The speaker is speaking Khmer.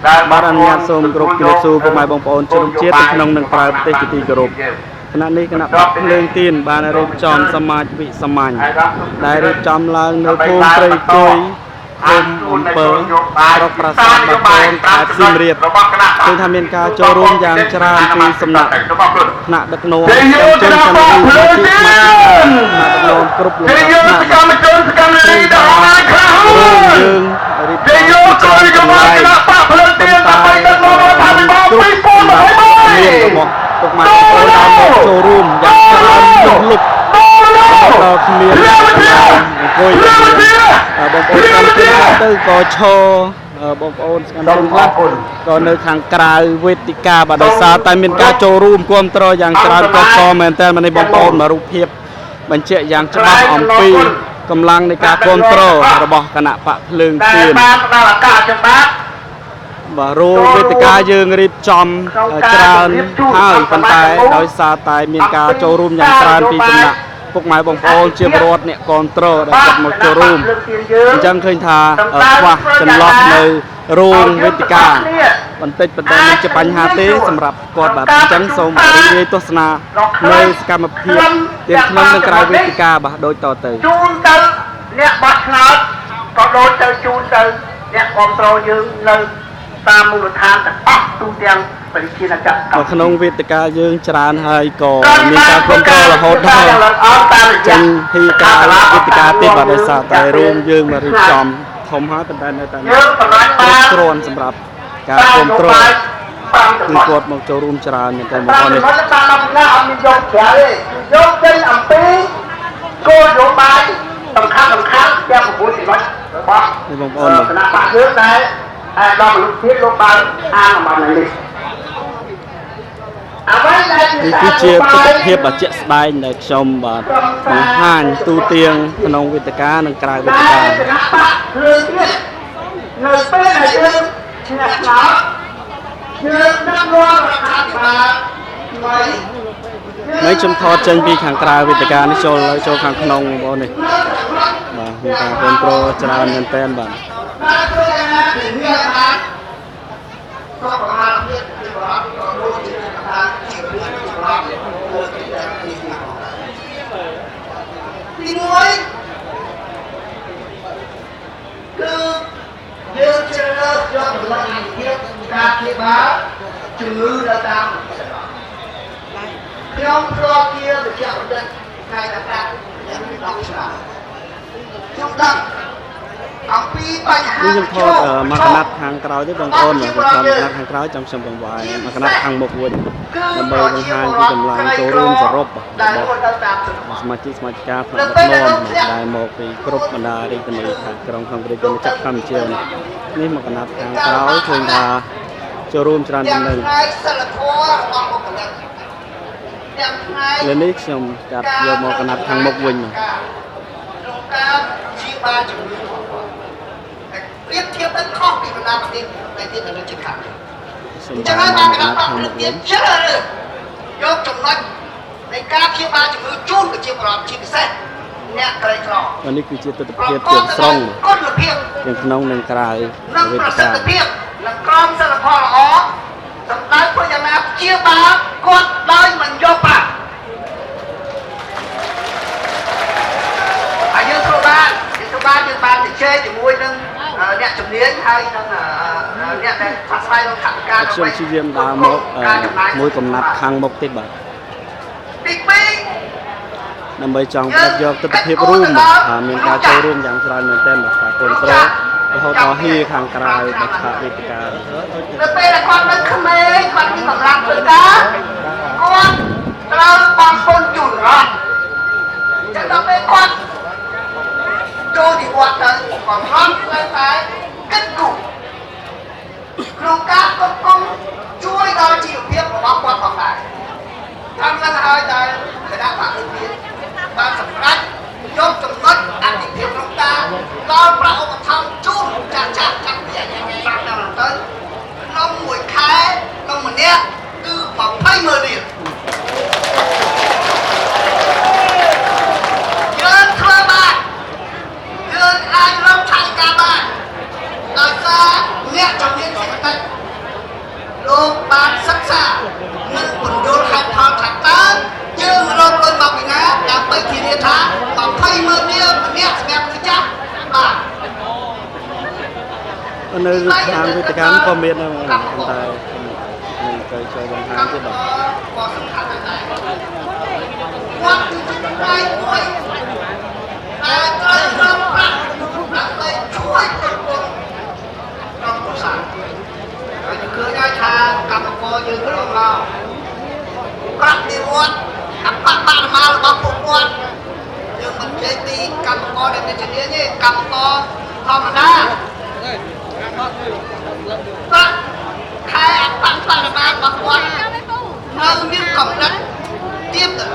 បាទអនុញ្ញាតសូមគោរពជំរាបសួរពុកម៉ែបងប្អូនជនរួមជាតិទាំងក្នុងនិងក្រៅប្រទេសជាទីគោរពគណៈនេះគណៈបកភ្លើងទៀនបានរៀបចំសមាជវិសាមញ្ញដែលរៀបចំឡើងនៅភូមិព្រៃគុយភូមិអំពើស្រុកប្រាសាទបាគងខេត្តសៀមរាបឃើញថាមានការចូលរួមយ៉ាងច្រើនពីសំណាក់ថ្នាក់ដឹកនាំជនចន្ទវិជាថ្នាក់ដឹកនាំគ្រប់លំដាប់ថ្នាក់កម្មជនសកម្មនីដែលបានខ្លះយើងរៀបចំចំណែកភ្លើងទៀនដើម្បីដឹកនាំរដ្ឋាភិបាល2023មានរបស់ពុកម៉ែបងប្អូនបានមកចូលរួមយ៉ាងច្រើនលុបដល់គ្មានអង្គុយបងប្អូនកាន់ទៅក៏ឈរបងប្អូនស្កាន់ជនខ្លះក៏នៅខាងក្រៅវេទិកាបាទដោយសារតែមានការចូលរួមគ្រប់គ្រងយ៉ាងច្រើនកកមែនតើនេះបងប្អូនមករូបភាពបញ្ជាក់យ៉ាងច្បាស់អំពីកម្លាំងនៃការគ្រប់គ្រងរបស់គណៈបកភ្លើងទៀនបាទផ្ដល់ឱកាសចំបាទបាទរោវេទិកាយើងរៀបចំច្រើនហើយប៉ុន្តែដោយសារតែមានការចូលរួមយ៉ាងច្រើនពីសំណាក់ពុកម៉ែបងប្អូនជាពលរដ្ឋអ្នកគ្រប់គ្រងដែលគាត់មកចូលរួមអញ្ចឹងឃើញថាខ្វះចន្លោះនៅរោងវេទិកាបន្តិចប៉ុន្តែមិនជាបញ្ហាទេសម្រាប់គាត់បាទអញ្ចឹងសូមរីករាយទស្សនានៅសកម្មភាពទាំងក្នុងនិងក្រៅវេទិកាបាទដូចតទៅជូនទៅអ្នកបោះឆ្នោតក៏ដូចទៅជូនទៅអ្នកគ្រប់គ្រងយើងនៅតាមមូលដ្ឋានទាំងអស់ទូទាំងប្រជាជាតិនៅក្នុងវេទិកាយើងច្រើនហើយក៏មានការគ្រប់គ្រងរហូតដល់ចេញពីការវេទិកាទៀតបាទដោយសារតែរួមយើងមករៀបចំធំហើយប៉ុន្តែនៅតែគ្រប់គ្រាន់សម្រាប់ការគ្រប់គ្រងគឺគាត់មកចូលរួមច្រើនមែនតើបងប្អូននេះតាមណាអត់មានយកក្រៅទេយកចេញអំពីគោលនយោបាយសំខាន់ទាំង9ចំណុចរបស់បងប្អូនគណៈបកយើងតែដល់មនុស្សជាតិលោកបានអានអំពីនេះនេះគឺជាទស្សនវិជ្ជាជាក់ស្ដែងដែលខ្ញុំបាទបង្ហាញទូទាំងក្នុងវេទិកានិងក្រៅវេទិកានៅពេលដែលយើងឆ្នះឆ្នោតយើងដឹកនាំរដ្ឋាភិបាលថ្មីមិនខ្ញុំថតចេញពីខាងក្រៅវេទិកានេះចូលខាងក្នុងបងប្អូននេះបាទមានការគ្រប់គ្រងច្រើនមែនទែនបាទទីមួយគឺយើងជ្រើសរើសយកតម្លៃអានិភាពការព្យាបាលជំងឺនៅតាមខ្ញុំធ្លាប់ជាវិជ្ជាបណ្ឌិតផ្នែកអាកាស10ឆ្នាំខ្ញុំដឹងអំពីបញ្ហាខ្ញុំថតមកកណាត់ខាងក្រោយទេបងប្អូនខ្ញុំថតមកកណាត់ខាងក្រោយចាំខ្ញុំបង្ហាញមកកណាត់ខាងមុខវិញដើម្បីបង្ហាញពីកម្លាំងចូលរួមសរុបរបស់សមាជិកថ្នាក់ដឹកនាំដែលមកពីគ្រប់បណ្ដារាជធានីខេត្តក្រុងក្នុងរាជធានីចាប់កម្ពុជានេះមកកណាត់ខាងក្រោយឃើញថាចូលរួមច្រើនជាងនេះលើនេះខ្ញុំចាប់យកមកកណាត់ខាងមុខវិញក្នុងការជាបានជំនឿប្រៀបធៀបទៅខុសពីបណ្ដាប្រទេសដែលទៀតនៅជិតខាងអញ្ចឹងហើយបានគណៈបកភ្លើងទៀនជ្រើសរើសយកចំណុចនៃការព្យាបាលជំងឺជូនប្រជាពលរដ្ឋជាពិសេសអ្នកក្រីក្រនេះគឺជាទស្សនវិជ្ជាទាំងស្រុងគុណភាពទាំងក្នុងនិងក្រៅនិងប្រសិទ្ធភាពនិងក្រមសីលធម៌ល្អសម្ដៅធ្វើយ៉ាងណាព្យាបាលគាត់ដោយមិនយកប្រាក់ហើយយើងត្រូវបានយើងបានជជែកជាមួយនឹងអ្នកជំនាញហើយនឹងអ្នកដែលផ្សព្វផ្សាយក្នុងថវិកាខ្ញុំព្យាយាមដើរមកមួយកំណាត់ខាងមុខទៀតបាទទី2ដើម្បីចង់ផ្ដិតយកទស្សនវិជ្ជារួមមានការចូលរួមយ៉ាងច្រើនមែនទែនបាទការគ្រប់គ្រងរហូតដល់ហៀខាងក្រៅដល់ឆាកវេទិកានៅពេលដែលគាត់នៅក្មេងគាត់មានកម្លាំងធ្វើការគាត់ត្រូវបងប្អូនជួយរដ្ឋចឹងដល់ពេលគាត់ចូលនិវត្តន៍ទៅគាត់រត់ទៅតែគិតគូរក្នុងការគ្រប់គ្រងជួយដល់ជីវភាពរបស់គាត់ផងដែរតាមនឹងហើយដែលគណៈបកភ្លើងទៀនបានសម្រេចយកចំណុចអតិភិបក្នុងការដល់ប្រាក់ឧបត្ថម្ភជូនចាស់តាំងពីអាយុ5ឆ្នាំទៅក្នុងមួយខែក្នុងម្នាក់គឺ20,000,000រៀលយើងធ្វើបានយើងអាចរកថវិកាបានដោយសារ តិចលោកបានសិក្សានិងបញ្យល់ហេតុផលថាតើយើងរកលុយមកពីណាដើម្បីធានាថា20ម៉ឺនរៀលម្នាក់សម្រាប់ម្ចាស់បាទនៅខាងវិទ្យាកម្មក៏មានដែរតែនឹងទៅចូលបង្ហាញទៀតបាទក៏សំខាន់ដែរគាត់គឺជាដៃមួយដែលត្រូវប្រើប្រាស់ដើម្បីជួយគ្រប់គ្រងក្រុមប្រសាហើយឃើញហើយថាកម្មករយើងក្នុងមកប្រាប់និវត្តន៍អបបបានមករបស់ពួកគាត់យើងមិននិយាយពីកម្មករដែលមានជំនាញទេកម្មករធម្មតាប្រាក់ខែអបបបានរបស់គាត់នៅមានកម្រិតទៀតទៅ